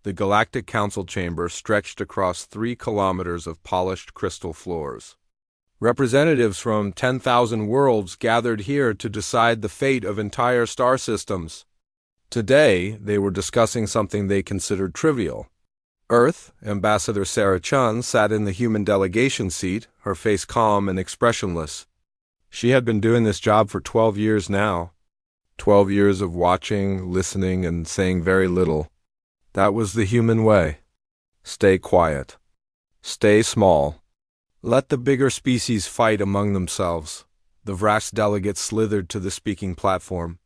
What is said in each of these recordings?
The Galactic Council chamber stretched across 3 kilometers of polished crystal floors. Representatives from 10,000 worlds gathered here to decide the fate of entire star systems. Today, they were discussing something they considered trivial. Earth, Ambassador Sarah Chun sat in the human delegation seat, her face calm and expressionless. She had been doing this job for 12 years now. 12 years of watching, listening, and saying very little. That was the human way. Stay quiet. Stay small. Let the bigger species fight among themselves. The Vrax delegate slithered to the speaking platform.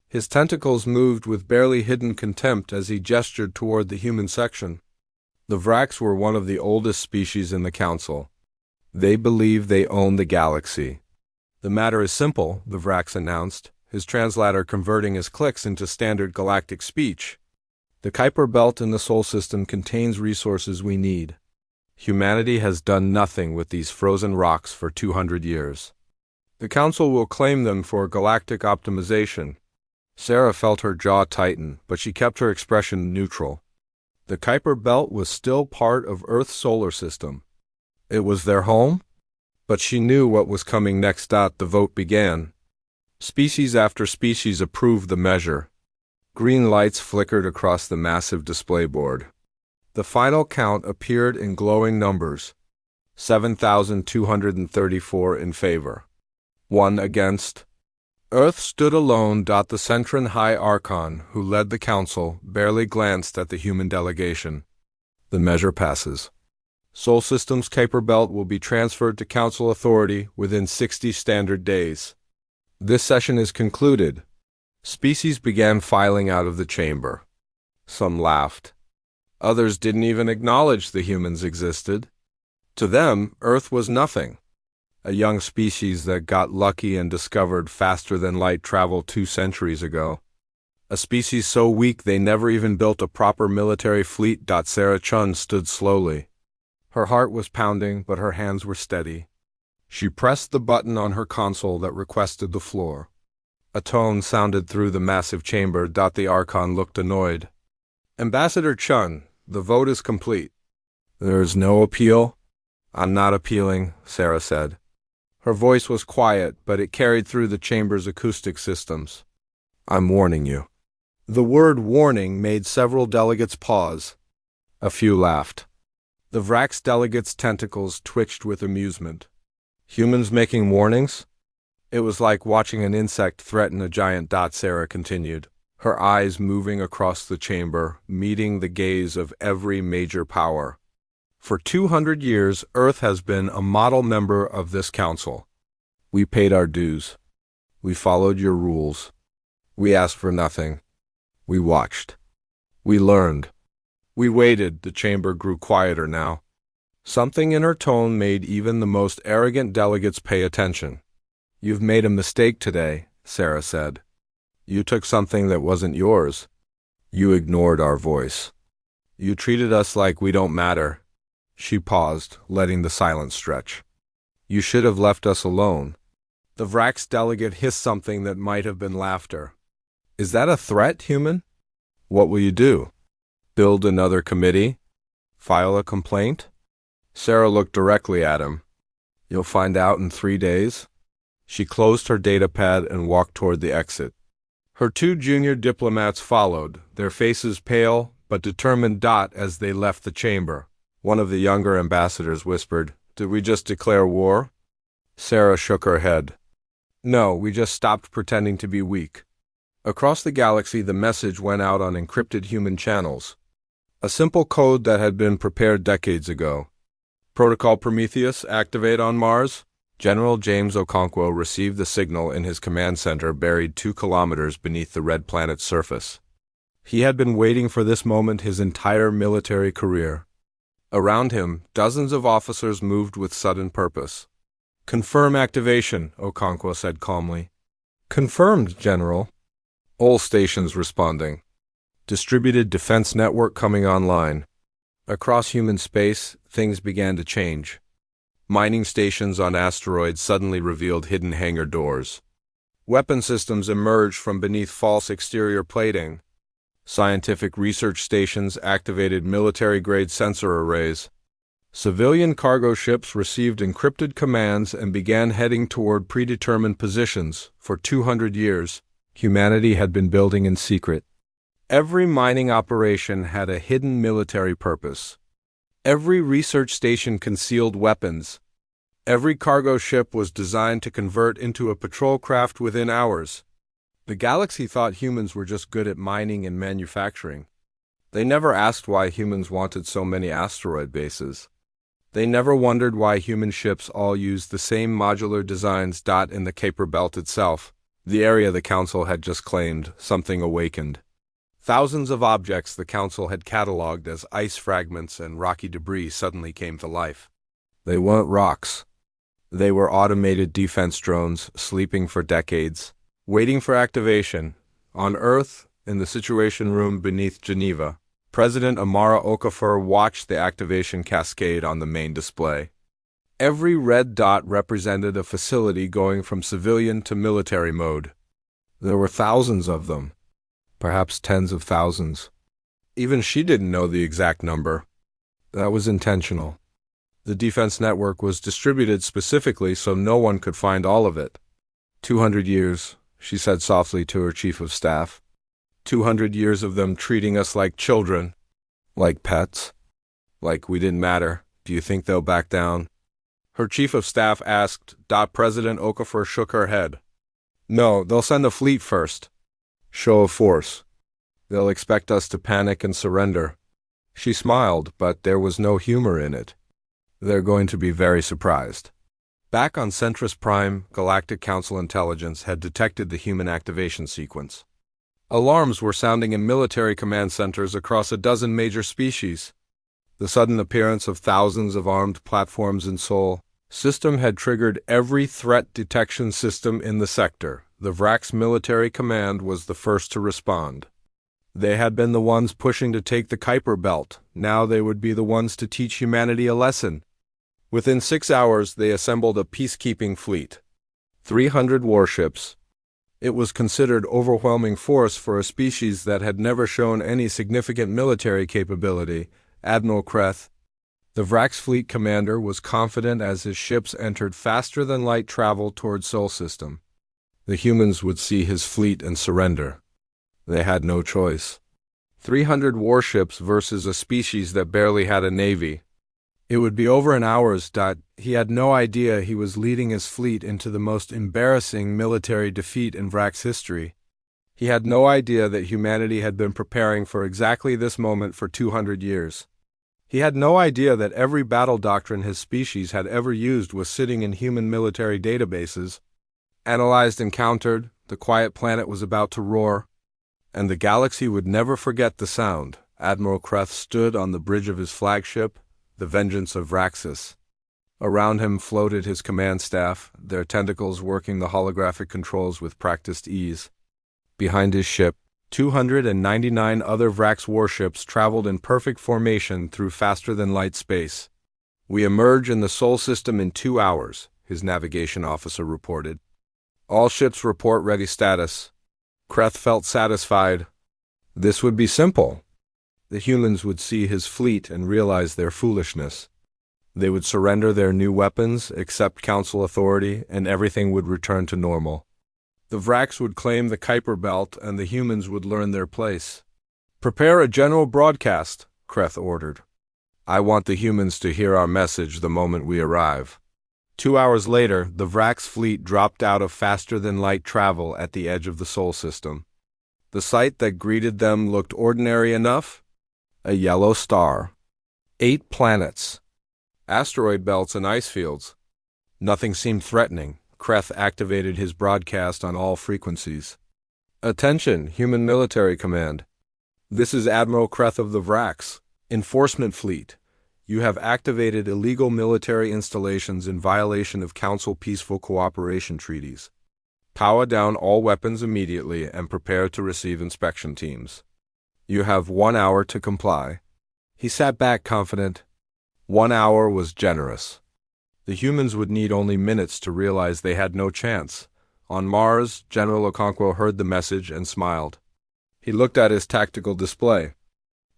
His tentacles moved with barely hidden contempt as he gestured toward the human section. The Vrax were one of the oldest species in the Council. They believe they own the galaxy. The matter is simple, the Vrax announced, his translator converting his clicks into standard galactic speech. The Kuiper Belt in the Sol system contains resources we need. Humanity has done nothing with these frozen rocks for 200 years. The Council will claim them for galactic optimization. Sarah felt her jaw tighten, but she kept her expression neutral. The Kuiper Belt was still part of Earth's solar system. It was their home? But she knew what was coming next. The vote began. Species after species approved the measure. Green lights flickered across the massive display board. The final count appeared in glowing numbers. 7,234 in favor. 1 against. Earth stood alone. The Centran High Archon, who led the Council, barely glanced at the human delegation. The measure passes. Sol System's Kuiper Belt will be transferred to Council authority within 60 standard days. This session is concluded. Species began filing out of the chamber. Some laughed. Others didn't even acknowledge the humans existed. To them, Earth was nothing. A young species that got lucky and discovered faster-than-light travel 2 centuries ago. A species so weak they never even built a proper military fleet. Sarah Chun stood slowly. Her heart was pounding, but her hands were steady. She pressed the button on her console that requested the floor. A tone sounded through the massive chamber. The Archon looked annoyed. Ambassador Chun, the vote is complete. There is no appeal? I'm not appealing, Sarah said. Her voice was quiet, but it carried through the chamber's acoustic systems. I'm warning you. The word warning made several delegates pause. A few laughed. The Vrax delegates' tentacles twitched with amusement. Humans making warnings? It was like watching an insect threaten a giant. Sarah continued, her eyes moving across the chamber, meeting the gaze of every major power. For 200 years, Earth has been a model member of this council. We paid our dues. We followed your rules. We asked for nothing. We watched. We learned. We waited. The chamber grew quieter now. Something in her tone made even the most arrogant delegates pay attention. You've made a mistake today, Sarah said. You took something that wasn't yours. You ignored our voice. You treated us like we don't matter. She paused, letting the silence stretch. You should have left us alone. The Vrax delegate hissed something that might have been laughter. Is that a threat, human? What will you do? Build another committee? File a complaint? Sarah looked directly at him. You'll find out in 3 days. She closed her datapad and walked toward the exit. Her 2 junior diplomats followed, their faces pale but determined. As they left the chamber, one of the younger ambassadors whispered, Did we just declare war? Sarah shook her head. No, we just stopped pretending to be weak. Across the galaxy, the message went out on encrypted human channels. A simple code that had been prepared decades ago. Protocol Prometheus, activate on Mars. General James Okonkwo received the signal in his command center buried 2 kilometers beneath the red planet's surface. He had been waiting for this moment his entire military career. Around him, dozens of officers moved with sudden purpose. Confirm activation, Okonkwo said calmly. Confirmed, General. All stations responding. Distributed defense network coming online. Across human space, things began to change. Mining stations on asteroids suddenly revealed hidden hangar doors. Weapon systems emerged from beneath false exterior plating. Scientific research stations activated military-grade sensor arrays. Civilian cargo ships received encrypted commands and began heading toward predetermined positions. For 200 years, humanity had been building in secret. Every mining operation had a hidden military purpose. Every research station concealed weapons. Every cargo ship was designed to convert into a patrol craft within hours. The galaxy thought humans were just good at mining and manufacturing. They never asked why humans wanted so many asteroid bases. They never wondered why human ships all used the same modular designs. In the Kuiper Belt itself, the area the Council had just claimed, something awakened. Thousands of objects the Council had catalogued as ice fragments and rocky debris suddenly came to life. They weren't rocks. They were automated defense drones, sleeping for decades, waiting for activation. On Earth, in the Situation Room beneath Geneva, President Amara Okafor watched the activation cascade on the main display. Every red dot represented a facility going from civilian to military mode. There were thousands of them, perhaps tens of thousands. Even she didn't know the exact number. That was intentional. The defense network was distributed specifically so no one could find all of it. 200 years, she said softly to her chief of staff. 200 years of them treating us like children, like pets, like we didn't matter. Do you think they'll back down? Her chief of staff asked. President Okafor shook her head. No, they'll send a fleet first. Show of force. They'll expect us to panic and surrender. She smiled, but there was no humor in it. They're going to be very surprised. Back on Centris Prime, Galactic Council intelligence had detected the human activation sequence. Alarms were sounding in military command centers across a dozen major species. The sudden appearance of thousands of armed platforms in Sol system had triggered every threat detection system in the sector. The Vrax military command was the first to respond. They had been the ones pushing to take the Kuiper Belt. Now they would be the ones to teach humanity a lesson. Within 6 hours, they assembled a peacekeeping fleet. 300 warships. It was considered overwhelming force for a species that had never shown any significant military capability. Admiral Kreth, the Vrax fleet commander, was confident as his ships entered faster-than-light travel toward Sol system. The humans would see his fleet and surrender. They had no choice. 300 warships versus a species that barely had a navy. It would be over in hours. He had no idea he was leading his fleet into the most embarrassing military defeat in Vrax history. He had no idea that humanity had been preparing for exactly this moment for 200 years. He had no idea that every battle doctrine his species had ever used was sitting in human military databases. Analyzed and countered, the quiet planet was about to roar, and the galaxy would never forget the sound. Admiral Kreth stood on the bridge of his flagship, the Vengeance of Vraxis. Around him floated his command staff, their tentacles working the holographic controls with practiced ease. Behind his ship, 299 other Vrax warships traveled in perfect formation through faster-than-light space. We emerge in the Sol system in 2 hours, his navigation officer reported. All ships report ready status. Kreth felt satisfied. This would be simple. The humans would see his fleet and realize their foolishness. They would surrender their new weapons, accept Council authority, and everything would return to normal. The Vrax would claim the Kuiper Belt, and the humans would learn their place. Prepare a general broadcast, Kreth ordered. I want the humans to hear our message the moment we arrive. 2 hours later, the Vrax fleet dropped out of faster-than-light travel at the edge of the Sol system. The sight that greeted them looked ordinary enough. A yellow star. 8 planets. Asteroid belts and ice fields. Nothing seemed threatening. Kreth activated his broadcast on all frequencies. Attention, Human Military Command. This is Admiral Kreth of the Vrax Enforcement Fleet. You have activated illegal military installations in violation of Council peaceful cooperation treaties. Power down all weapons immediately and prepare to receive inspection teams. You have 1 hour to comply. He sat back confident. 1 hour was generous. The humans would need only minutes to realize they had no chance. On Mars, General Okonkwo heard the message and smiled. He looked at his tactical display.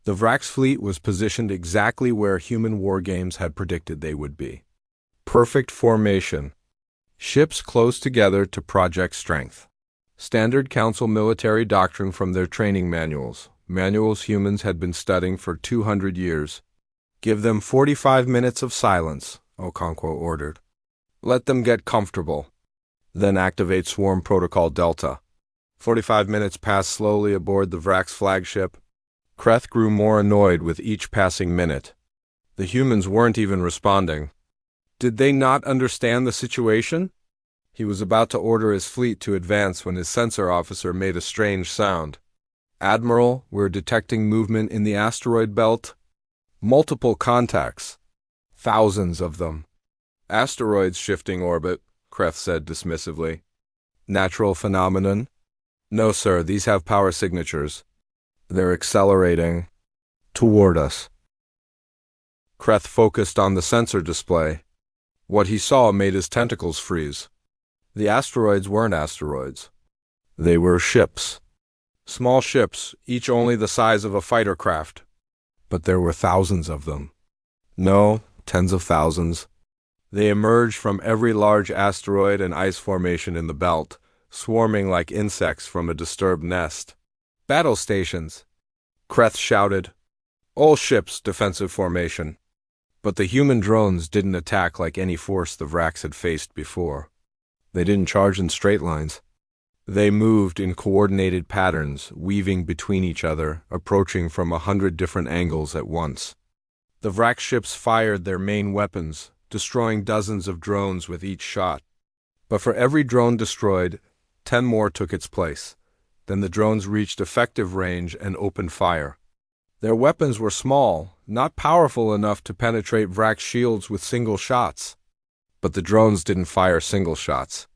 The Vrax fleet was positioned exactly where human war games had predicted they would be. Perfect formation. Ships close together to project strength. Standard Council military doctrine from their training manuals. Manuals humans had been studying for 200 years. Give them 45 minutes of silence, Okonkwo ordered. Let them get comfortable. Then activate Swarm Protocol Delta. 45 minutes passed slowly aboard the Vrax flagship. Kreth grew more annoyed with each passing minute. The humans weren't even responding. Did they not understand the situation? He was about to order his fleet to advance when his sensor officer made a strange sound. Admiral, we're detecting movement in the asteroid belt. Multiple contacts. Thousands of them. Asteroids shifting orbit, Kreth said dismissively. Natural phenomenon? No, sir, these have power signatures. They're accelerating toward us. Kreth focused on the sensor display. What he saw made his tentacles freeze. The asteroids weren't asteroids. They were ships. Small ships, each only the size of a fighter craft. But there were thousands of them. No, tens of thousands. They emerged from every large asteroid and ice formation in the belt, swarming like insects from a disturbed nest. Battle stations, Kreth shouted. All ships, defensive formation. But the human drones didn't attack like any force the Vrax had faced before. They didn't charge in straight lines. They moved in coordinated patterns, weaving between each other, approaching from 100 different angles at once. The Vrax ships fired their main weapons, destroying dozens of drones with each shot. But for every drone destroyed, 10 more took its place. Then the drones reached effective range and opened fire. Their weapons were small, not powerful enough to penetrate Vrax shields with single shots. But the drones didn't fire single shots.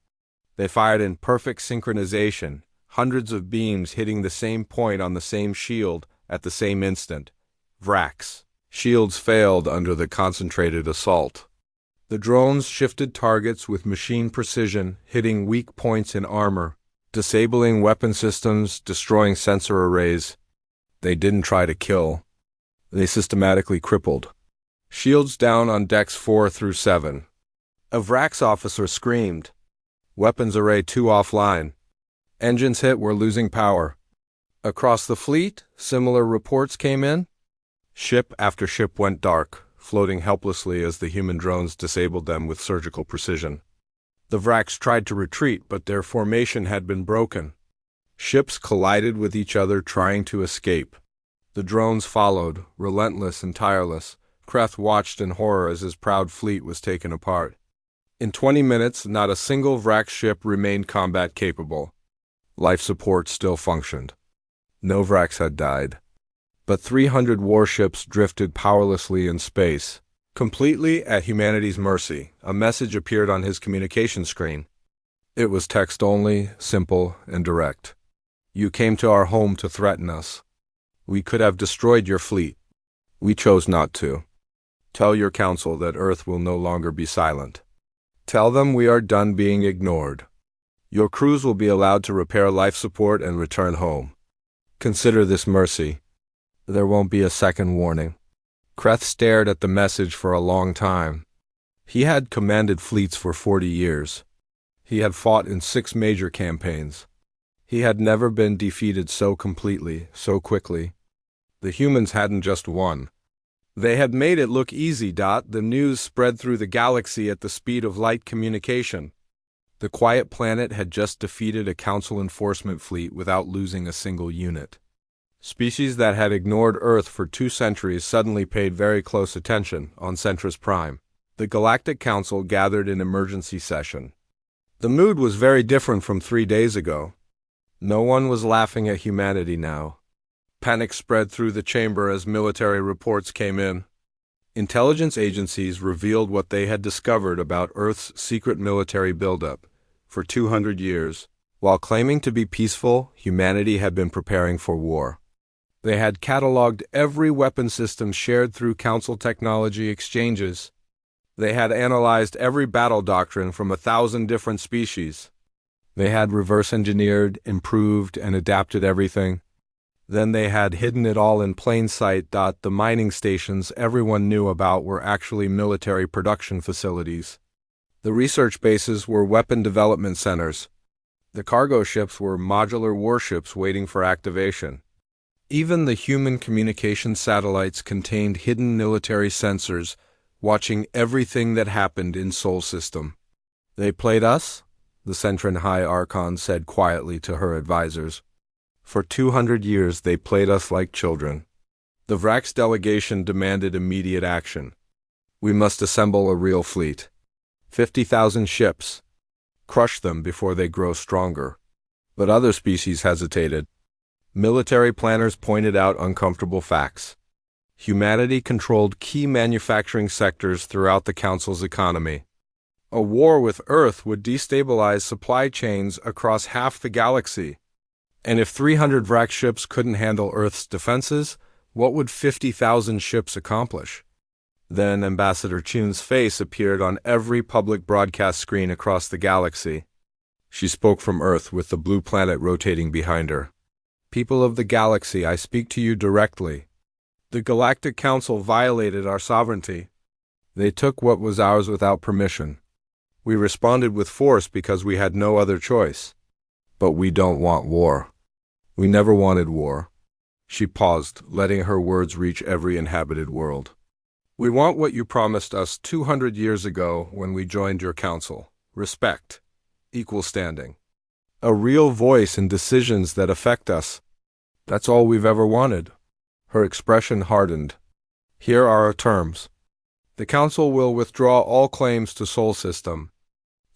They fired in perfect synchronization, hundreds of beams hitting the same point on the same shield at the same instant. Vrax shields failed under the concentrated assault. The drones shifted targets with machine precision, hitting weak points in armor, disabling weapon systems, destroying sensor arrays. They didn't try to kill. They systematically crippled. Shields down on decks 4 through 7. A Vrax officer screamed. Weapons array 2 offline. Engines hit, we're losing power. Across the fleet, similar reports came in. Ship after ship went dark, floating helplessly as the human drones disabled them with surgical precision. The Vrax tried to retreat, but their formation had been broken. Ships collided with each other, trying to escape. The drones followed, relentless and tireless. Kreth watched in horror as his proud fleet was taken apart. In 20 minutes, not a single Vrax ship remained combat-capable. Life support still functioned. No Vrax had died. But 300 warships drifted powerlessly in space, completely at humanity's mercy. A message appeared on his communication screen. It was text-only, simple, and direct. You came to our home to threaten us. We could have destroyed your fleet. We chose not to. Tell your council that Earth will no longer be silent. Tell them we are done being ignored. Your crews will be allowed to repair life support and return home. Consider this mercy. There won't be a second warning. Kreth stared at the message for a long time. He had commanded fleets for 40 years. He had fought in 6 major campaigns. He had never been defeated so completely, so quickly. The humans hadn't just won. They had made it look easy. The news spread through the galaxy at the speed of light communication. The quiet planet had just defeated a council enforcement fleet without losing a single unit. Species that had ignored Earth for 2 centuries suddenly paid very close attention on Centris Prime. The Galactic Council gathered in emergency session. The mood was very different from 3 days ago. No one was laughing at humanity now. Panic spread through the chamber as military reports came in. Intelligence agencies revealed what they had discovered about Earth's secret military buildup. For 200 years, while claiming to be peaceful, humanity had been preparing for war. They had cataloged every weapon system shared through Council technology exchanges. They had analyzed every battle doctrine from 1,000 different species. They had reverse-engineered, improved, and adapted everything. Then they had hidden it all in plain sight. The mining stations everyone knew about were actually military production facilities. The research bases were weapon development centers. The cargo ships were modular warships waiting for activation. Even the human communication satellites contained hidden military sensors, watching everything that happened in Sol System. They played us, the Centran High Archon said quietly to her advisors. For 200 years they played us like children. The Vrax delegation demanded immediate action. We must assemble a real fleet. 50,000 ships. Crush them before they grow stronger. But other species hesitated. Military planners pointed out uncomfortable facts. Humanity controlled key manufacturing sectors throughout the Council's economy. A war with Earth would destabilize supply chains across half the galaxy. And if 300 Vrax ships couldn't handle Earth's defenses, what would 50,000 ships accomplish? Then Ambassador Chun's face appeared on every public broadcast screen across the galaxy. She spoke from Earth with the blue planet rotating behind her. People of the galaxy, I speak to you directly. The Galactic Council violated our sovereignty. They took what was ours without permission. We responded with force because we had no other choice. But we don't want war. We never wanted war. She paused, letting her words reach every inhabited world. We want what you promised us 200 years ago when we joined your council. Respect. Equal standing. A real voice in decisions that affect us. That's all we've ever wanted. Her expression hardened. Here are our terms. The council will withdraw all claims to Sol System.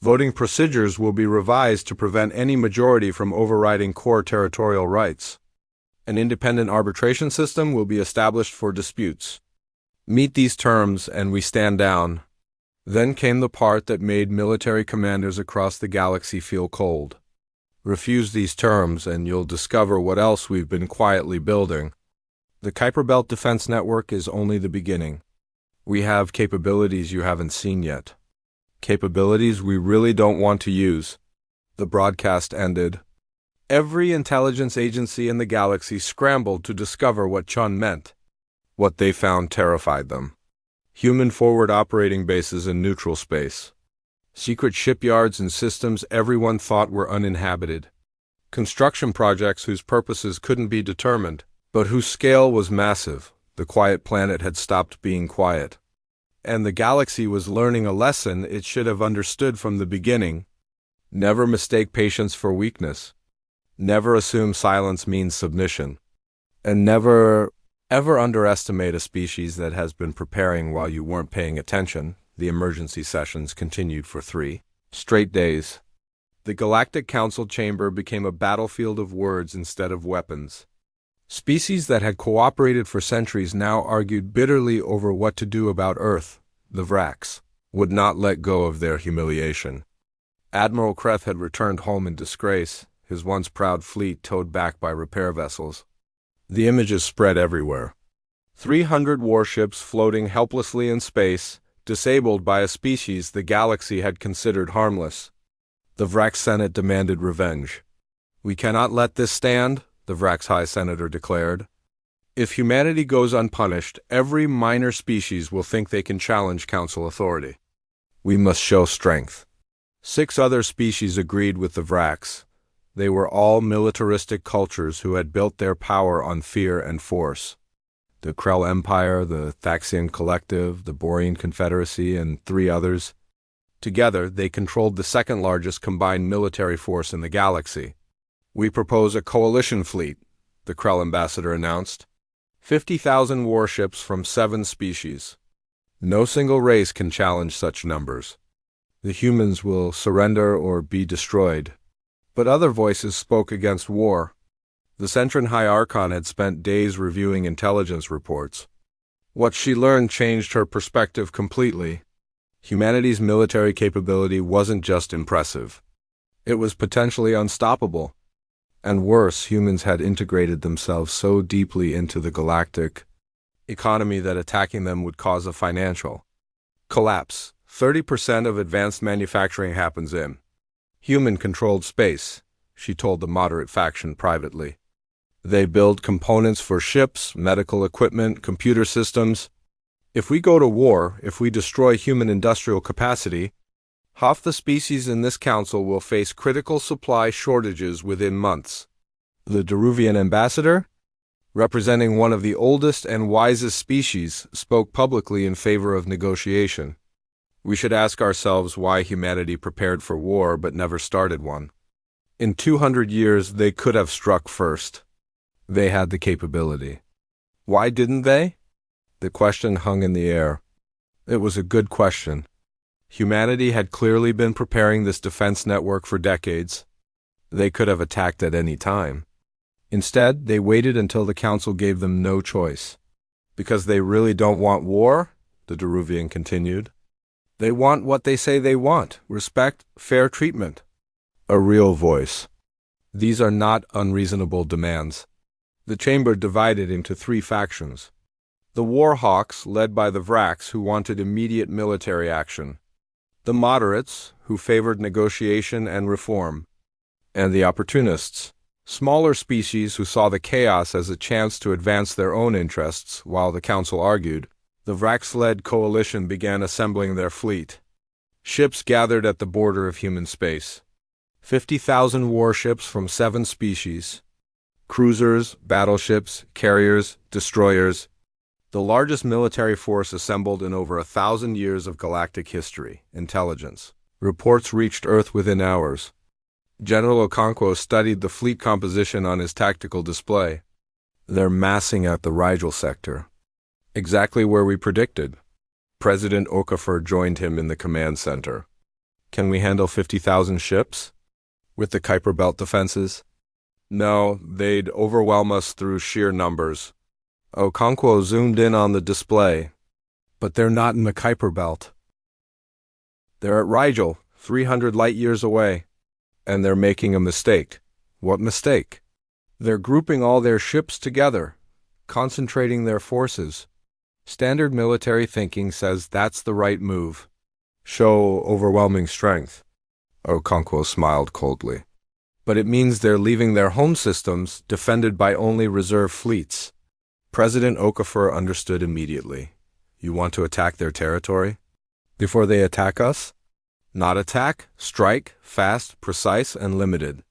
Voting procedures will be revised to prevent any majority from overriding core territorial rights. An independent arbitration system will be established for disputes. Meet these terms and we stand down. Then came the part that made military commanders across the galaxy feel cold. Refuse these terms and you'll discover what else we've been quietly building. The Kuiper Belt Defense Network is only the beginning. We have capabilities you haven't seen yet. Capabilities we really don't want to use. The broadcast ended. Every intelligence agency in the galaxy scrambled to discover what Chun meant. What they found terrified them. Human forward operating bases in neutral space. Secret shipyards and systems everyone thought were uninhabited. Construction projects whose purposes couldn't be determined, but whose scale was massive. The quiet planet had stopped being quiet. And the galaxy was learning a lesson it should have understood from the beginning. Never mistake patience for weakness. Never assume silence means submission. And never, ever underestimate a species that has been preparing while you weren't paying attention. The emergency sessions continued for 3 straight days. The Galactic Council chamber became a battlefield of words instead of weapons. Species that had cooperated for centuries now argued bitterly over what to do about Earth. The Vrax would not let go of their humiliation. Admiral Kreth had returned home in disgrace, his once proud fleet towed back by repair vessels. The images spread everywhere. 300 warships floating helplessly in space, disabled by a species the galaxy had considered harmless. The Vrax Senate demanded revenge. We cannot let this stand, the Vrax High Senator declared. If humanity goes unpunished, every minor species will think they can challenge Council authority. We must show strength. 6 other species agreed with the Vrax. They were all militaristic cultures who had built their power on fear and force. The Krell Empire, the Thaxian Collective, the Borean Confederacy, and 3 others. Together, they controlled the second-largest combined military force in the galaxy. We propose a coalition fleet, the Krell ambassador announced. 50,000 warships from 7 species. No single race can challenge such numbers. The humans will surrender or be destroyed. But other voices spoke against war. The Centran High Archon had spent days reviewing intelligence reports. What she learned changed her perspective completely. Humanity's military capability wasn't just impressive. It was potentially unstoppable. And worse, humans had integrated themselves so deeply into the galactic economy that attacking them would cause a financial collapse. 30% of advanced manufacturing happens in human-controlled space, she told the moderate faction privately. They build components for ships, medical equipment, computer systems. If we go to war, if we destroy human industrial capacity, half the species in this council will face critical supply shortages within months. The Deruvian ambassador, representing one of the oldest and wisest species, spoke publicly in favor of negotiation. We should ask ourselves why humanity prepared for war but never started one. In 200 years, they could have struck first. They had the capability. Why didn't they? The question hung in the air. It was a good question. Humanity had clearly been preparing this defense network for decades. They could have attacked at any time. Instead, they waited until the council gave them no choice. Because they really don't want war, the Deruvian continued. They want what they say they want: respect, fair treatment. A real voice. These are not unreasonable demands. The chamber divided into three factions. The Warhawks, led by the Vraks, who wanted immediate military action. The Moderates, who favored negotiation and reform. And the Opportunists, smaller species who saw the chaos as a chance to advance their own interests. While the council argued, the Vraks-led coalition began assembling their fleet. Ships gathered at the border of human space. 50,000 warships from 7 species. Cruisers, battleships, carriers, destroyers. The largest military force assembled in over 1,000 years of galactic history. Intelligence. Reports reached Earth within hours. General Okonkwo studied the fleet composition on his tactical display. They're massing at the Rigel sector. Exactly where we predicted. President Okafor joined him in the command center. Can we handle 50,000 ships? With the Kuiper Belt defenses? No, they'd overwhelm us through sheer numbers. Okonkwo zoomed in on the display. But they're not in the Kuiper Belt. They're at Rigel, 300 light-years away. And they're making a mistake. What mistake? They're grouping all their ships together, concentrating their forces. Standard military thinking says that's the right move. Show overwhelming strength. Okonkwo smiled coldly. But it means they're leaving their home systems defended by only reserve fleets. President Okafor understood immediately. You want to attack their territory? Before they attack us? Not attack, strike, fast, precise, and limited.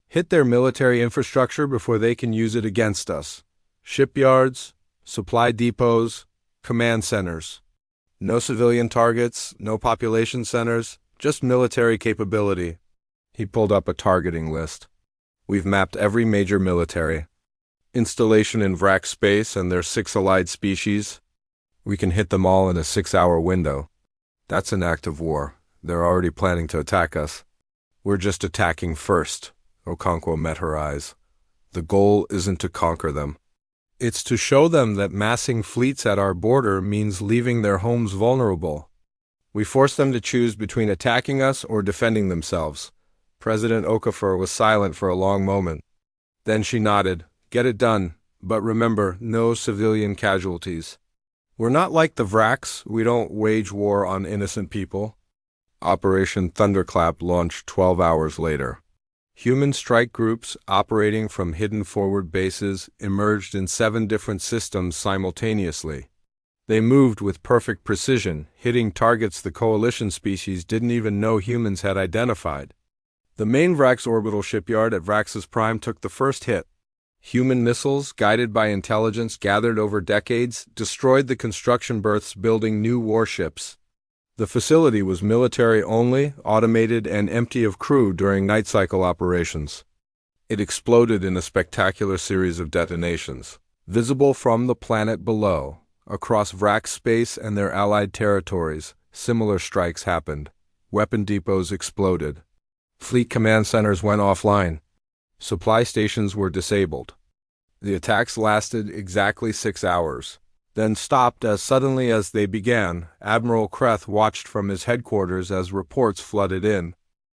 Hit their military infrastructure before they can use it against us. Shipyards, supply depots, command centers. No civilian targets, no population centers, just military capability. He pulled up a targeting list. We've mapped every major military installation in Vrak space and their 6 allied species. We can hit them all in a 6-hour window. That's an act of war. They're already planning to attack us. We're just attacking first. Okonkwo met her eyes. The goal isn't to conquer them. It's to show them that massing fleets at our border means leaving their homes vulnerable. We force them to choose between attacking us or defending themselves. President Okafor was silent for a long moment. Then she nodded. Get it done, but remember, no civilian casualties. We're not like the Vraks. We don't wage war on innocent people. Operation Thunderclap launched 12 hours later. Human strike groups operating from hidden forward bases emerged in 7 different systems simultaneously. They moved with perfect precision, hitting targets the coalition species didn't even know humans had identified. The main Vrax orbital shipyard at Vrax's Prime took the first hit. Human missiles, guided by intelligence gathered over decades, destroyed the construction berths building new warships. The facility was military-only, automated, and empty of crew during night cycle operations. It exploded in a spectacular series of detonations. Visible from the planet below, across Vrak space and their allied territories, similar strikes happened. Weapon depots exploded. Fleet command centers went offline. Supply stations were disabled. The attacks lasted exactly 6 hours. Then stopped as suddenly as they began. Admiral Kreth watched from his headquarters as reports flooded in.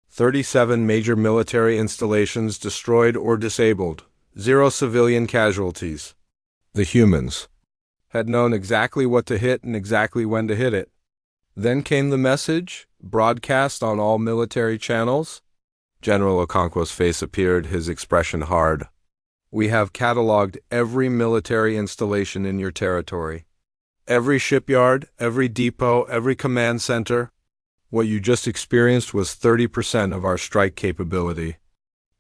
37 major military installations destroyed or disabled. 0 civilian casualties. The humans had known exactly what to hit and exactly when to hit it. Then came the message, broadcast on all military channels. General Okonkwo's face appeared, his expression hard. We have cataloged every military installation in your territory. Every shipyard, every depot, every command center. What you just experienced was 30% of our strike capability.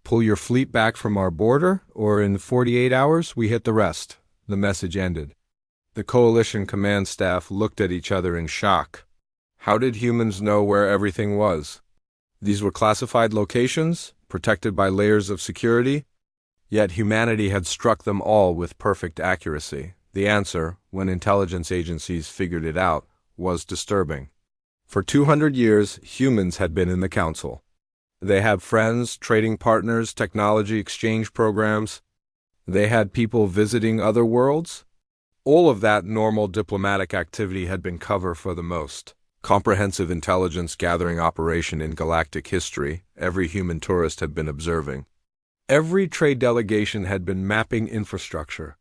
Pull your fleet back from our border, or in 48 hours, we hit the rest. The message ended. The coalition command staff looked at each other in shock. How did humans know where everything was? These were classified locations, protected by layers of security, yet humanity had struck them all with perfect accuracy. The answer, when intelligence agencies figured it out, was disturbing. For 200 years, humans had been in the council. They had friends, trading partners, technology exchange programs. They had people visiting other worlds. All of that normal diplomatic activity had been covered for the most comprehensive intelligence gathering operation in galactic history every human tourist had been observing. Every trade delegation had been mapping infrastructure.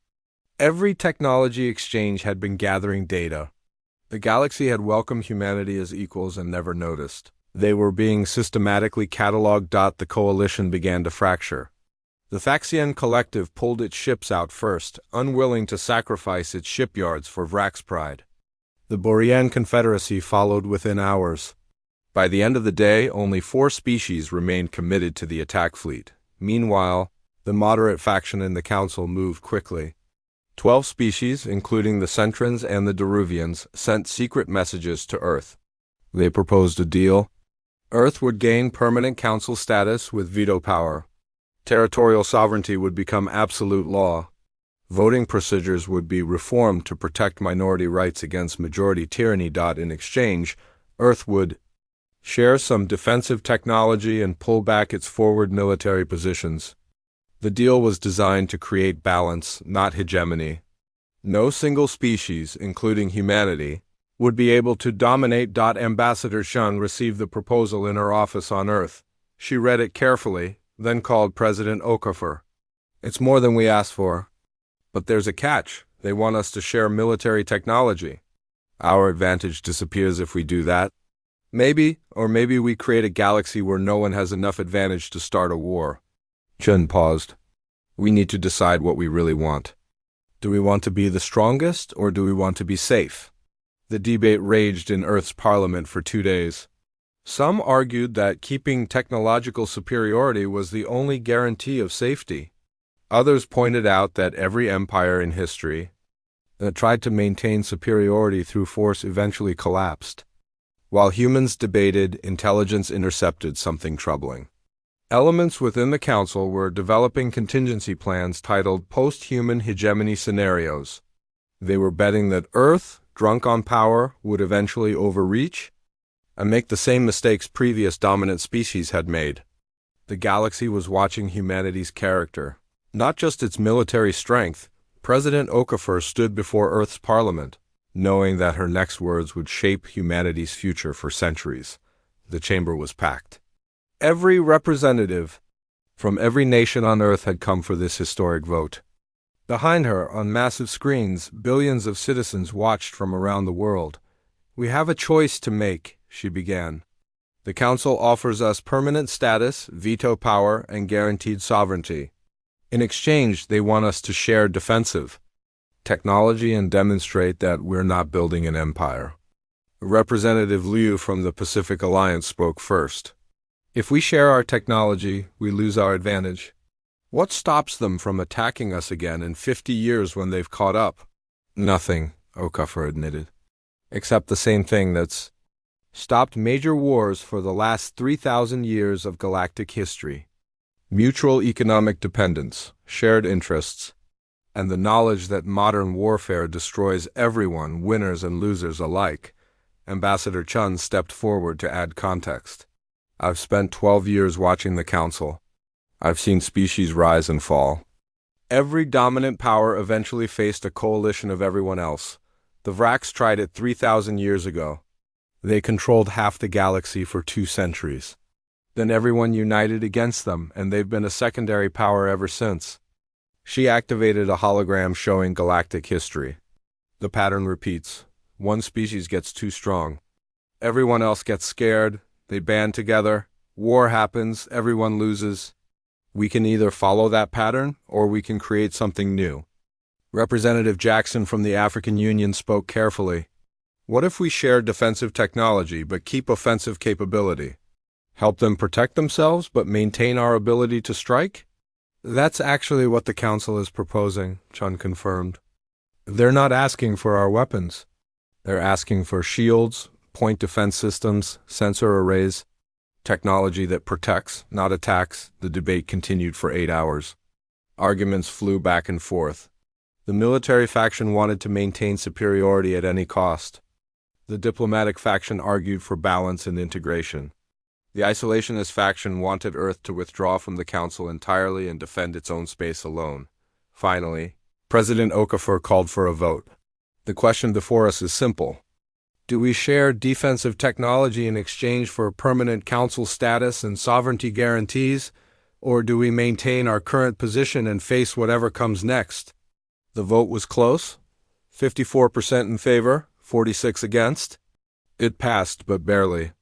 Every technology exchange had been gathering data. The galaxy had welcomed humanity as equals and never noticed. They were being systematically cataloged. The coalition began to fracture. The Faxian Collective pulled its ships out first, unwilling to sacrifice its shipyards for Vrax's pride. The Borean Confederacy followed within hours. By the end of the day, only 4 species remained committed to the attack fleet. Meanwhile, the moderate faction in the council moved quickly. 12 species, including the Centrans and the Deruvians, sent secret messages to Earth. They proposed a deal. Earth would gain permanent council status with veto power. Territorial sovereignty would become absolute law. Voting procedures would be reformed to protect minority rights against majority tyranny. In exchange, Earth would share some defensive technology and pull back its forward military positions. The deal was designed to create balance, not hegemony. No single species, including humanity, would be able to dominate. Ambassador Shun received the proposal in her office on Earth. She read it carefully, then called President Okafor. It's more than we asked for. But there's a catch. They want us to share military technology. Our advantage disappears if we do that. Maybe we create a galaxy where no one has enough advantage to start a war. Chun paused. We need to decide what we really want. Do we want to be the strongest, or do we want to be safe? The debate raged in Earth's parliament for 2 days. Some argued that keeping technological superiority was the only guarantee of safety. Others pointed out that every empire in history that tried to maintain superiority through force eventually collapsed. While humans debated, intelligence intercepted something troubling. Elements within the council were developing contingency plans titled post-human hegemony scenarios. They were betting that Earth, drunk on power, would eventually overreach and make the same mistakes previous dominant species had made. The galaxy was watching humanity's character, not just its military strength. President Okafor stood before Earth's parliament, knowing that her next words would shape humanity's future for centuries. The chamber was packed. Every representative from every nation on Earth had come for this historic vote. Behind her, on massive screens, billions of citizens watched from around the world. We have a choice to make, she began. The Council offers us permanent status, veto power, and guaranteed sovereignty. In exchange, they want us to share defensive technology and demonstrate that we're not building an empire. Representative Liu from the Pacific Alliance spoke first. If we share our technology, we lose our advantage. What stops them from attacking us again in 50 years when they've caught up? Nothing, Okafor admitted, except the same thing that's stopped major wars for the last 3,000 years of galactic history. Mutual economic dependence, shared interests, and the knowledge that modern warfare destroys everyone, winners and losers alike. Ambassador Chun stepped forward to add context. I've spent 12 years watching the Council. I've seen species rise and fall. Every dominant power eventually faced a coalition of everyone else. The Vrax tried it 3,000 years ago. They controlled half the galaxy for 2 centuries. Then everyone united against them, and they've been a secondary power ever since. She activated a hologram showing galactic history. The pattern repeats. One species gets too strong. Everyone else gets scared. They band together. War happens. Everyone loses. We can either follow that pattern or we can create something new. Representative Jackson from the African Union spoke carefully. What if we share defensive technology but keep offensive capability? Help them protect themselves but maintain our ability to strike? That's actually what the Council is proposing, Chun confirmed. They're not asking for our weapons. They're asking for shields, point defense systems, sensor arrays, technology that protects, not attacks. The debate continued for 8 hours. Arguments flew back and forth. The military faction wanted to maintain superiority at any cost. The diplomatic faction argued for balance and integration. The isolationist faction wanted Earth to withdraw from the Council entirely and defend its own space alone. Finally, President Okafor called for a vote. The question before us is simple. Do we share defensive technology in exchange for permanent Council status and sovereignty guarantees, or do we maintain our current position and face whatever comes next? The vote was close. 54% in favor, 46% against. It passed, but barely.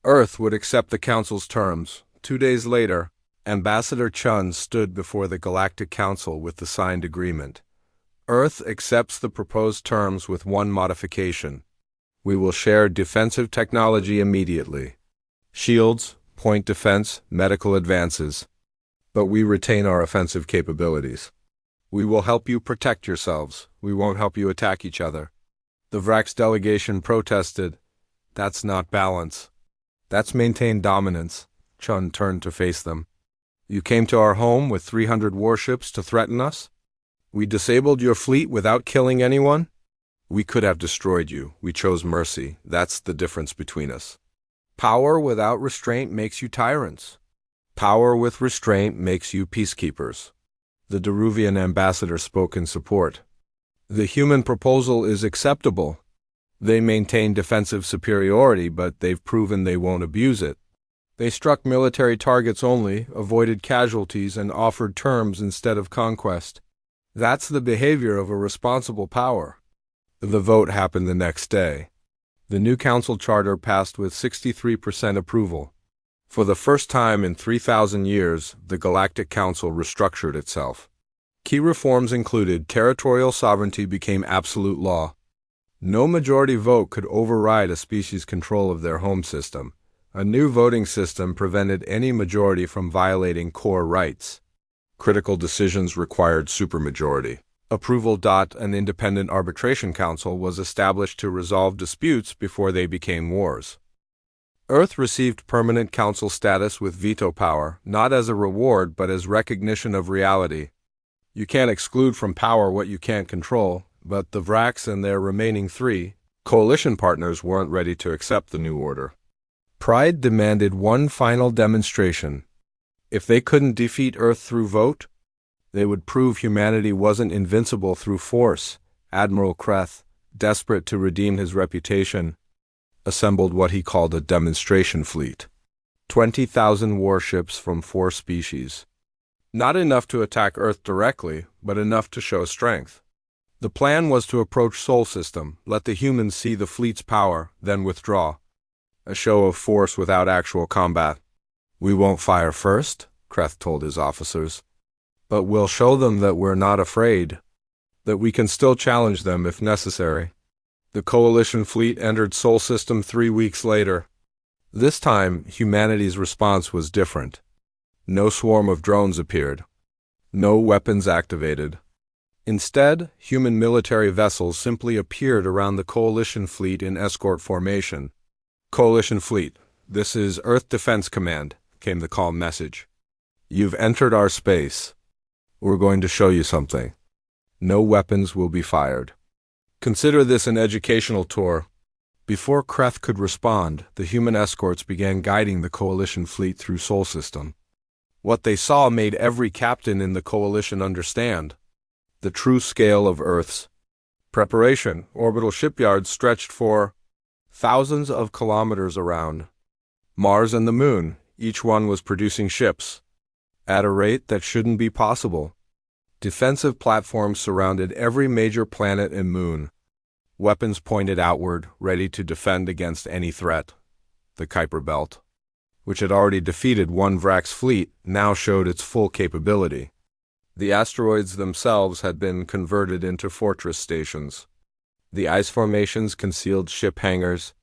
Earth would accept the Council's terms. 2 days later, Ambassador Chun stood before the Galactic Council with the signed agreement. Earth accepts the proposed terms with one modification. We will share defensive technology immediately. Shields, point defense, medical advances. But we retain our offensive capabilities. We will help you protect yourselves. We won't help you attack each other. The Vrax delegation protested. That's not balance. That's maintained dominance. Chun turned to face them. You came to our home with 300 warships to threaten us? We disabled your fleet without killing anyone? We could have destroyed you. We chose mercy. That's the difference between us. Power without restraint makes you tyrants. Power with restraint makes you peacekeepers. The Deruvian ambassador spoke in support. The human proposal is acceptable. They maintain defensive superiority, but they've proven they won't abuse it. They struck military targets only, avoided casualties, and offered terms instead of conquest. That's the behavior of a responsible power. The vote happened the next day. The new council charter passed with 63% approval. For the first time in 3,000 years, the Galactic Council restructured itself. Key reforms included territorial sovereignty became absolute law. No majority vote could override a species' control of their home system. A new voting system prevented any majority from violating core rights. Critical decisions required supermajority. Approval. An independent arbitration council was established to resolve disputes before they became wars. Earth received permanent council status with veto power, not as a reward but as recognition of reality. You can't exclude from power what you can't control, but the Vrax and their remaining 3 coalition partners weren't ready to accept the new order. Pride demanded one final demonstration. If they couldn't defeat Earth through vote, they would prove humanity wasn't invincible through force. Admiral Kreth, desperate to redeem his reputation, assembled what he called a demonstration fleet. 20,000 warships from 4 species. Not enough to attack Earth directly, but enough to show strength. The plan was to approach Sol System, let the humans see the fleet's power, then withdraw. A show of force without actual combat. We won't fire first, Kreth told his officers. But we'll show them that we're not afraid, that we can still challenge them if necessary. The coalition fleet entered Sol System 3 weeks later. This time, humanity's response was different. No swarm of drones appeared. No weapons activated. Instead, human military vessels simply appeared around the coalition fleet in escort formation. Coalition fleet, this is Earth Defense Command, came the calm message. You've entered our space. We're going to show you something. No weapons will be fired. Consider this an educational tour. Before Kreth could respond, the human escorts began guiding the coalition fleet through Sol System. What they saw made every captain in the coalition understand the true scale of Earth's preparation. Orbital shipyards stretched for thousands of kilometers around Mars and the Moon. Each one was producing ships at a rate that shouldn't be possible. Defensive platforms surrounded every major planet and moon. Weapons pointed outward, ready to defend against any threat. The Kuiper Belt. which had already defeated one Vrax fleet, now showed its full capability. The asteroids themselves had been converted into fortress stations. The ice formations concealed ship hangars.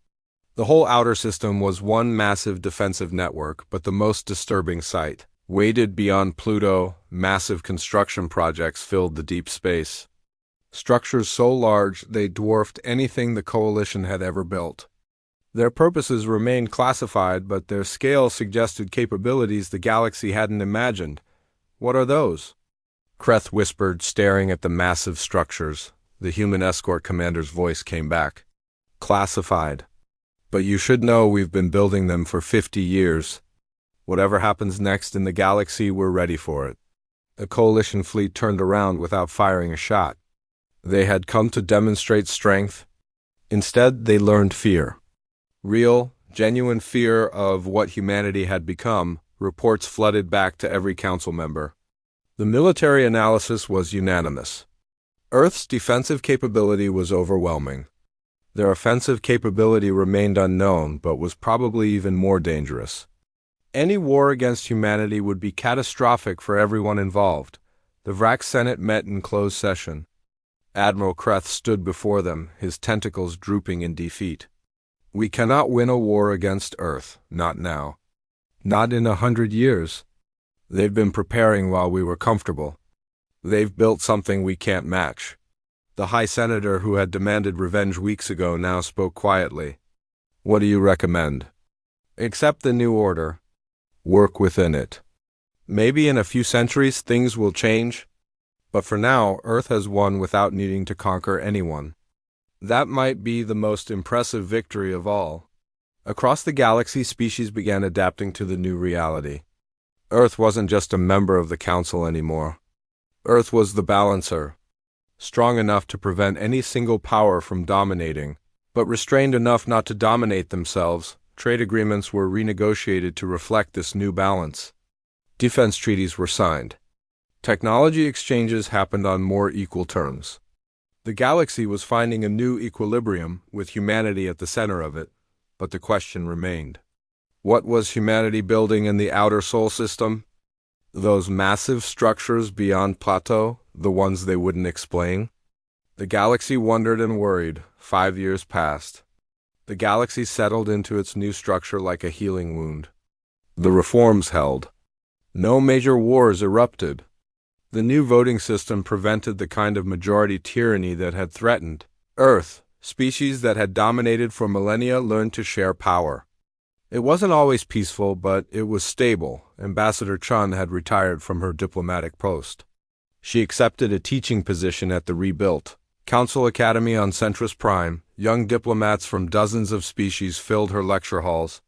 The whole outer system was one massive defensive network, but the most disturbing sight. Weighted beyond Pluto, massive construction projects filled the deep space. Structures so large they dwarfed anything the Coalition had ever built. Their purposes remained classified, but their scale suggested capabilities the galaxy hadn't imagined. What are those? Kreth whispered, staring at the massive structures. The human escort commander's voice came back. Classified. But you should know we've been building them for 50 years. Whatever happens next in the galaxy, we're ready for it. The Coalition fleet turned around without firing a shot. They had come to demonstrate strength. Instead, they learned fear. Real, genuine fear of what humanity had become. Reports flooded back to every council member. The military analysis was unanimous. Earth's defensive capability was overwhelming. Their offensive capability remained unknown, but was probably even more dangerous. Any war against humanity would be catastrophic for everyone involved. The Vrax Senate met in closed session. Admiral Kreth stood before them, his tentacles drooping in defeat. We cannot win a war against Earth, not now. Not in 100 years. They've been preparing while we were comfortable. They've built something we can't match. The High Senator who had demanded revenge weeks ago now spoke quietly. What do you recommend? Accept the new order. Work within it. Maybe in a few centuries things will change. But for now, Earth has won without needing to conquer anyone. That might be the most impressive victory of all. Across the galaxy, species began adapting to the new reality. Earth wasn't just a member of the Council anymore. Earth was the balancer, strong enough to prevent any single power from dominating, but restrained enough not to dominate themselves. Trade agreements were renegotiated to reflect this new balance. Defense treaties were signed. Technology exchanges happened on more equal terms. The galaxy was finding a new equilibrium, with humanity at the center of it, but the question remained. What was humanity building in the outer Sol system? Those massive structures beyond Plateau, the ones they wouldn't explain? The galaxy wondered and worried. 5 years passed. The galaxy settled into its new structure like a healing wound. The reforms held. No major wars erupted. The new voting system prevented the kind of majority tyranny that had threatened Earth. Species that had dominated for millennia learned to share power. It wasn't always peaceful, but it was stable. Ambassador Chun had retired from her diplomatic post. She accepted a teaching position at the rebuilt Council Academy on Centris Prime. Young diplomats from dozens of species filled her lecture halls,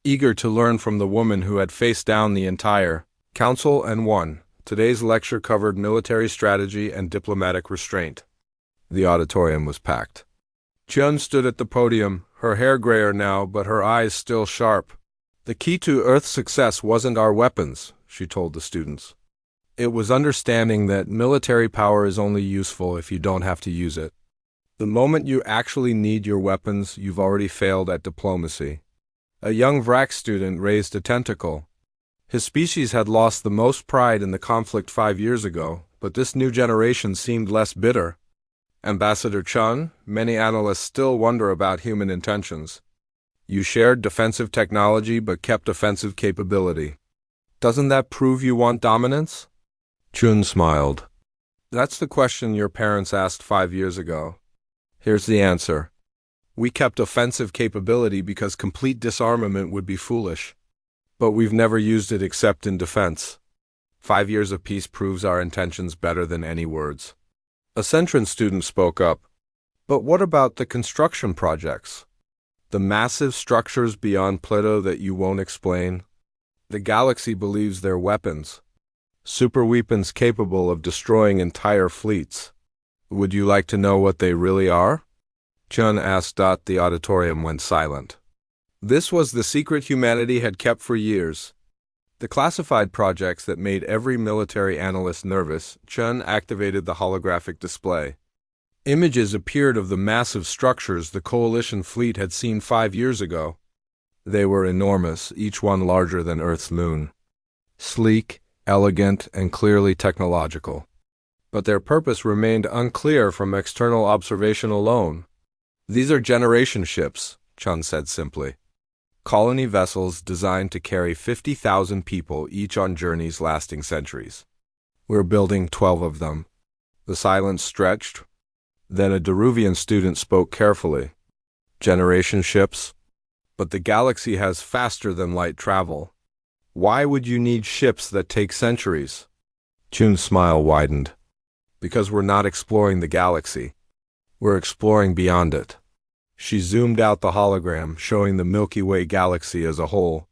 eager to learn from the woman who had faced down the entire Council and won. Today's lecture covered military strategy and diplomatic restraint. The auditorium was packed. Chun stood at the podium, her hair grayer now, but her eyes still sharp. The key to Earth's success wasn't our weapons, she told the students. It was understanding that military power is only useful if you don't have to use it. The moment you actually need your weapons, you've already failed at diplomacy. A young Vrax student raised a tentacle. His species had lost the most pride in the conflict 5 years ago, but this new generation seemed less bitter. Ambassador Chun, many analysts still wonder about human intentions. You shared defensive technology but kept offensive capability. Doesn't that prove you want dominance? Chun smiled. That's the question your parents asked 5 years ago. Here's the answer. We kept offensive capability because complete disarmament would be foolish. But we've never used it except in defense. 5 years of peace proves our intentions better than any words. A Centran student spoke up. But what about the construction projects? The massive structures beyond Pluto that you won't explain? The galaxy believes they're weapons. Super weapons capable of destroying entire fleets. Would you like to know what they really are? Chun asked. The auditorium went silent. This was the secret humanity had kept for years. The classified projects that made every military analyst nervous. Chun activated the holographic display. Images appeared of the massive structures the Coalition fleet had seen 5 years ago. They were enormous, each one larger than Earth's moon. Sleek, elegant, and clearly technological. But their purpose remained unclear from external observation alone. "These are generation ships," Chun said simply. "Colony vessels designed to carry 50,000 people each on journeys lasting centuries. We're building 12 of them." The silence stretched. Then a Deruvian student spoke carefully. "Generation ships? But the galaxy has faster-than-light travel. Why would you need ships that take centuries?" Chun's smile widened. "Because we're not exploring the galaxy. We're exploring beyond it." She zoomed out the hologram, showing the Milky Way galaxy as a whole.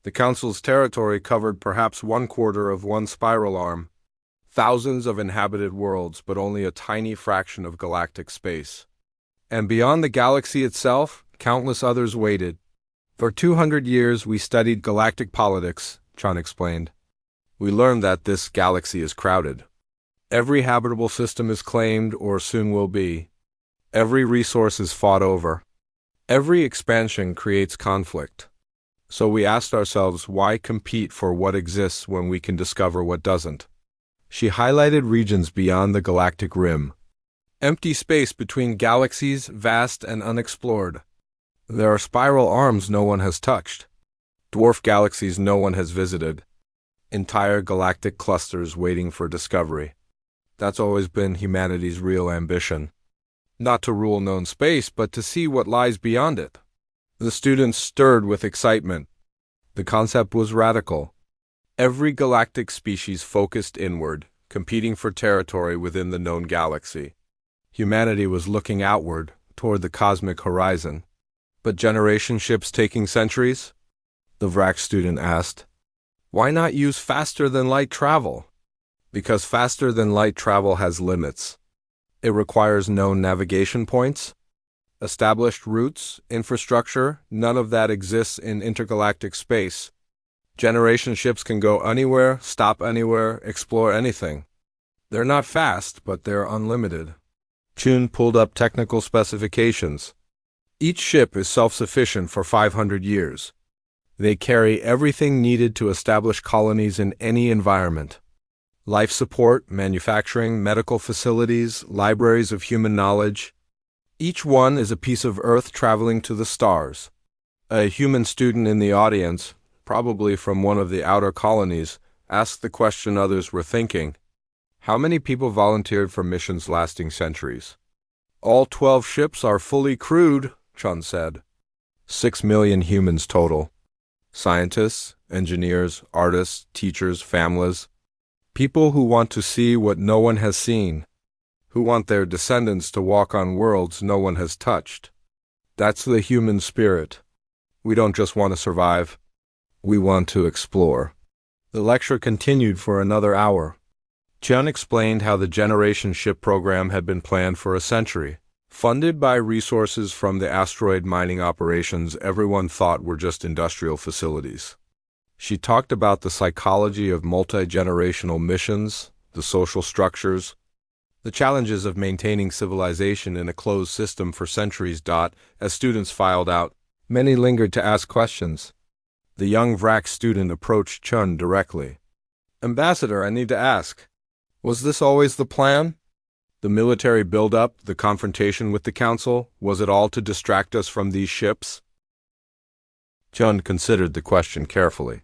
The Council's territory covered perhaps 1/4 of one spiral arm. Thousands of inhabited worlds, but only a tiny fraction of galactic space. And beyond the galaxy itself, countless others waited. "For 200 years we studied galactic politics," Chun explained. "We learned that this galaxy is crowded. Every habitable system is claimed, or soon will be. Every resource is fought over. Every expansion creates conflict. So we asked ourselves, why compete for what exists when we can discover what doesn't?" She highlighted regions beyond the galactic rim. Empty space between galaxies, vast and unexplored. There are spiral arms no one has touched. Dwarf galaxies no one has visited. Entire galactic clusters waiting for discovery. That's always been humanity's real ambition. Not to rule known space, but to see what lies beyond it. The students stirred with excitement. The concept was radical. Every galactic species focused inward, competing for territory within the known galaxy. Humanity was looking outward, toward the cosmic horizon. "But generation ships taking centuries?" the VRAC student asked. "Why not use faster-than-light travel?" "Because faster-than-light travel has limits. It requires known navigation points, established routes, infrastructure. None of that exists in intergalactic space. Generation ships can go anywhere, stop anywhere, explore anything. They're not fast, but they're unlimited." Chun pulled up technical specifications. Each ship is self-sufficient for 500 years. They carry everything needed to establish colonies in any environment. Life support, manufacturing, medical facilities, libraries of human knowledge. Each one is a piece of Earth traveling to the stars. A human student in the audience, probably from one of the outer colonies, asked the question others were thinking. "How many people volunteered for missions lasting centuries?" "All 12 ships are fully crewed," Chun said. 6 million humans total. Scientists, engineers, artists, teachers, families. People who want to see what no one has seen. Who want their descendants to walk on worlds no one has touched. That's the human spirit. We don't just want to survive. We want to explore. The lecture continued for another hour. Chun explained how the generation ship program had been planned for a century. Funded by resources from the asteroid mining operations everyone thought were just industrial facilities. She talked about the psychology of multi-generational missions, the social structures, the challenges of maintaining civilization in a closed system for centuries. As students filed out, many lingered to ask questions. The young VRAC student approached Chun directly. "Ambassador, I need to ask. Was this always the plan? The military build-up, the confrontation with the Council, was it all to distract us from these ships?" Chun considered the question carefully.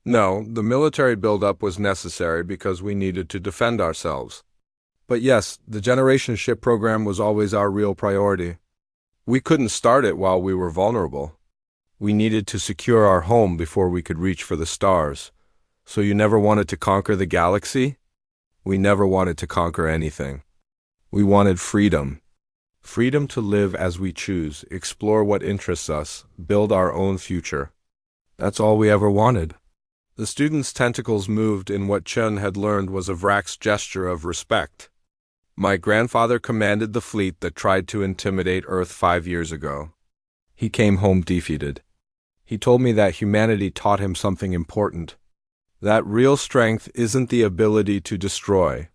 "No, the military build-up was necessary because we needed to defend ourselves. But yes, the generation ship program was always our real priority. We couldn't start it while we were vulnerable. We needed to secure our home before we could reach for the stars. So you never wanted to conquer the galaxy?" "We never wanted to conquer anything. We wanted freedom. Freedom to live as we choose, explore what interests us, build our own future. That's all we ever wanted." The student's tentacles moved in what Chun had learned was a VRAC's gesture of respect. "My grandfather commanded the fleet that tried to intimidate Earth 5 years ago. He came home defeated. He told me that humanity taught him something important. That real strength isn't the ability to destroy.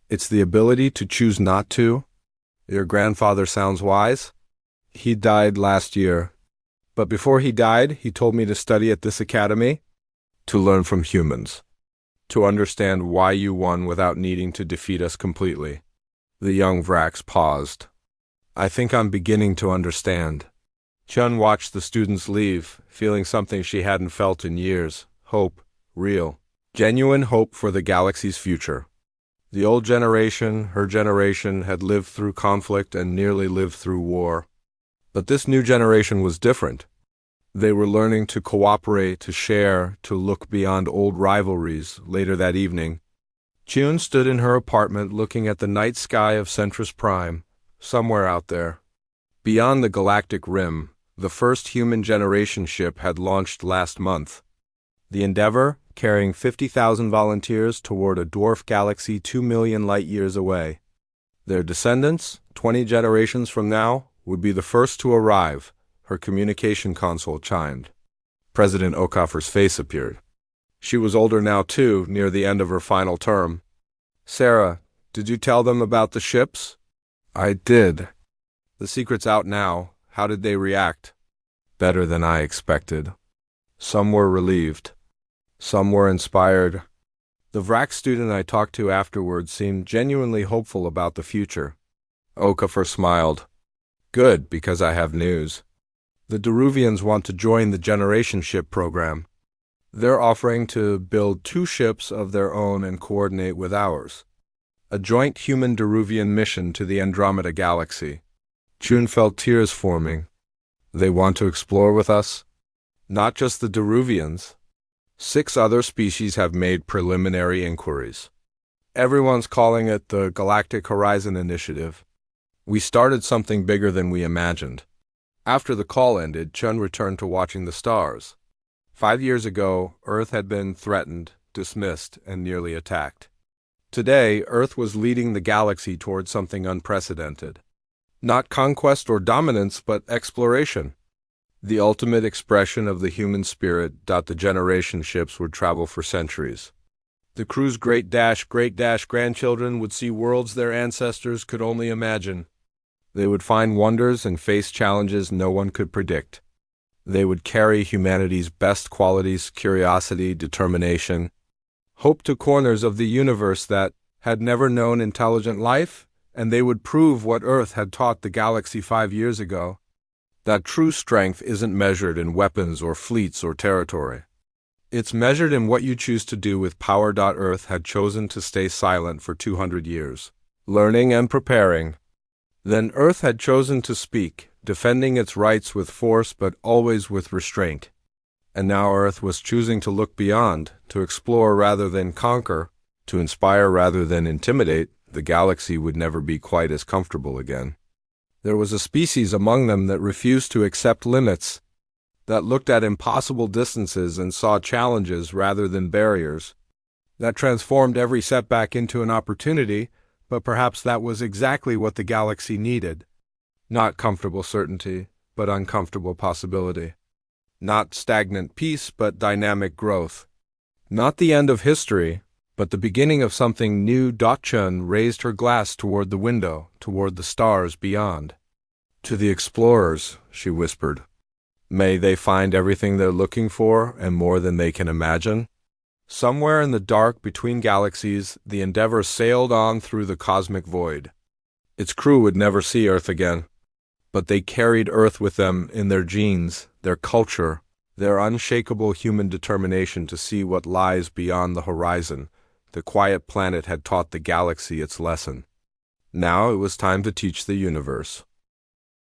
It's the ability to choose not to." "Your grandfather sounds wise?" "He died last year." But before he died, he told me to study at this academy, to learn from humans, to understand why you won without needing to defeat us completely. The young Vrax paused. I think I'm beginning to understand. Chun watched the students leave, feeling something she hadn't felt in years. Hope. Real. Genuine hope for the galaxy's future. The old generation, her generation, had lived through conflict and nearly lived through war. But this new generation was different. They were learning to cooperate, to share, to look beyond old rivalries. Later that evening, Chun stood in her apartment looking at the night sky of Centris Prime, somewhere out there. Beyond the galactic rim, the first human generation ship had launched last month. The Endeavor, carrying 50,000 volunteers toward a dwarf galaxy 2 million light-years away. Their descendants, 20 generations from now, would be the first to arrive. Her communication console chimed. President Okoffer's face appeared. She was older now, too, near the end of her final term. Sarah, did you tell them about the ships? I did. The secret's out now. How did they react? Better than I expected. Some were relieved. Some were inspired. The Vrax student I talked to afterwards seemed genuinely hopeful about the future. Okoffer smiled. Good, because I have news. The Deruvians want to join the Generation Ship program. They're offering to build 2 ships of their own and coordinate with ours. A joint human-Deruvian mission to the Andromeda Galaxy. Chun felt tears forming. They want to explore with us? Not just the Deruvians. 6 other species have made preliminary inquiries. Everyone's calling it the Galactic Horizon Initiative. We started something bigger than we imagined. After the call ended, Chun returned to watching the stars. 5 years ago, Earth had been threatened, dismissed, and nearly attacked. Today, Earth was leading the galaxy toward something unprecedented. Not conquest or dominance, but exploration. The ultimate expression of the human spirit. The generation ships would travel for centuries. The crew's great-grandchildren would see worlds their ancestors could only imagine. They would find wonders and face challenges no one could predict. They would carry humanity's best qualities, curiosity, determination, hope to corners of the universe that had never known intelligent life, and they would prove what Earth had taught the galaxy 5 years ago, that true strength isn't measured in weapons or fleets or territory. It's measured in what you choose to do with power. Earth had chosen to stay silent for 200 years, learning and preparing. Then Earth had chosen to speak, defending its rights with force but always with restraint. And now Earth was choosing to look beyond, to explore rather than conquer, to inspire rather than intimidate. The galaxy would never be quite as comfortable again. There was a species among them that refused to accept limits, that looked at impossible distances and saw challenges rather than barriers, that transformed every setback into an opportunity. But perhaps that was exactly what the galaxy needed. Not comfortable certainty, but uncomfortable possibility. Not stagnant peace, but dynamic growth. Not the end of history, but the beginning of something new. Chun raised her glass toward the window, toward the stars beyond. To the explorers, she whispered. May they find everything they're looking for and more than they can imagine. Somewhere in the dark between galaxies, the Endeavor sailed on through the cosmic void. Its crew would never see Earth again, but they carried Earth with them in their genes, their culture, their unshakable human determination to see what lies beyond the horizon. The quiet planet had taught the galaxy its lesson. Now it was time to teach the universe.